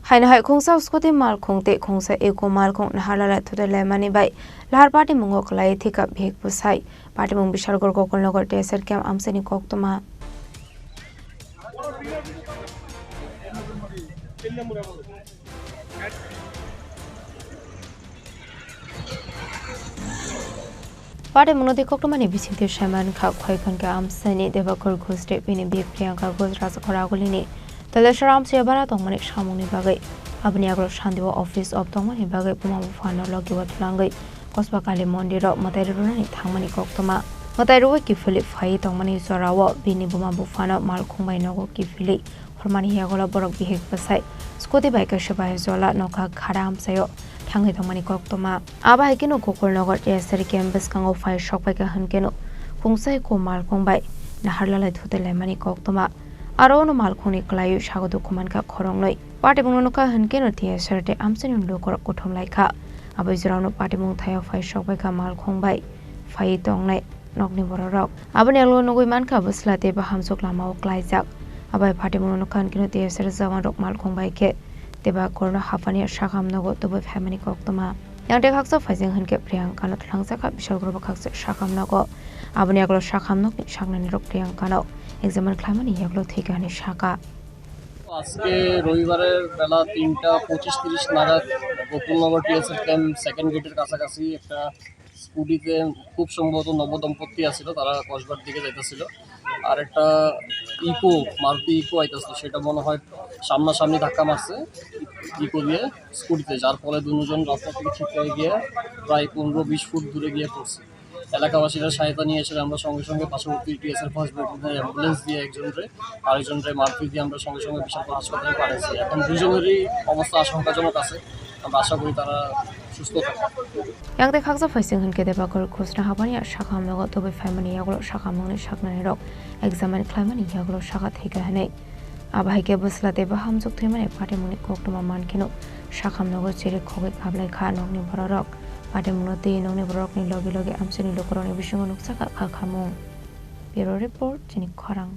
Haino Khungsa Scooty Malkhung te Khungsa eko Malkhung Naharlalai Thutailaima ni bai Lahar Patimungo Kwlaiwi Thwikha Bihik Bwsai Patimung Bishalgarh Gukulnagar desert camp Amchaini Koktwma Patimung nodi Koktwmani bisingtir shaman kha khwaikhan ka Amchaini Devakar Ghosde bini bik Priyanka Gojrasa Khoragulini Telesharam Sebara Tongmani Shamuni Bagai Abniagro Shandiwa Office of Tongmani Bagai Puma Fano Logi Watlangai Kasba Kalimondiro Matairuani Thangmani Koktwma Matairuwa Kiphilwi Fai Tongmani Jorao Bini Buma Bufano Malkhung by Nogo Kiphilwi Hormani Yagola Borok Bihik Bwsai Scooty by Kasba Zola Noka Khorang Sayo Thangwi Tongmani Koktwma Aba Haino Gukulnagar desert camp Biskango Fai Shok by Hankeno Khungsa ko Malkhung by Naharlalai Thutailaima Koktwma Aro no Malkhung Kwlaiwi Shagodu Kumanka Khorang noi Patimung no ka Hankeno Tiaserte Amchaini Lokor Kothom Laika Abai Jorao no Patimung Thayo Fai Shok by Malkhung by Fai Tongnai Nokni Borok Abani Alo no Manka Buslate Bahamsok Lama Klaijak Abai Patimung no Hankeno Tiasere Zaman Rok Malkhung by Ke Deba Korno Hafani Shakam Nogo to Family Koktwma Yang de Haksa Fazing Hanke Priyanka no Khungsa ka Bishalgarh Haksa Shakam Nogo Abani Aglo Shakam no Shaknani Rok Priyanka no Examine Climate Yaglo Thwikha ni Shaka আজকে রবিবারের বেলা ৩:২৫-৩০ নাগাদ গুকুলনগর TSF camp second গেটের কাছাকাছি একটা স্কুটিতে খুব সম্ভবত নবদম্পতি আছিল তারা কসবার দিকে যাইতেছিল আর একটা মারুতি ইকো আইতেছিল সেটা মনে হয় সামনাসামনি ধাক্কা মারছে ইকো দিয়ে স্কুটিতে যার ফলে দুজন রাস্তা থেকে ছিটকে গিয়ে প্রায় ১৫-২০ ফুট দূরে গিয়ে পড়ছে এলাকাবাসীরা সহায়তা নিয়ে এসে আমরা সঙ্গে সঙ্গে পার্শ্ববর্তী টিএসএফ হসপিটালে অ্যাম্বুলেন্স দিয়ে আরেকজনরে মারুতি দিয়ে আমরা সঙ্গে সঙ্গে বিশালগড় হাসপাতালে পাঠিয়েছি এখন দুজনেরই অবস্থা আশঙ্কাজনক আছে আমরা আশা করি তারা সুস্থ থাকবে Yang de Haksa Fazing Hanke Devakar Khusna Habani Shakam Nogo to Family Yaglo Shakam Noni Shaknani Rok Examine Climate Yaglo Shaka Thwikha Hane Abahike Buslate Bahamsok Thwimani Patimung Koktwma Mankino Shakam Nogo Chiri Khoge Kablai Kha Nokni Borok Patimung Te Nokni Borok ni Logi Amchaini Lokoroni Bishingo Nuksaka Khamung Bureau Report Chini Khorang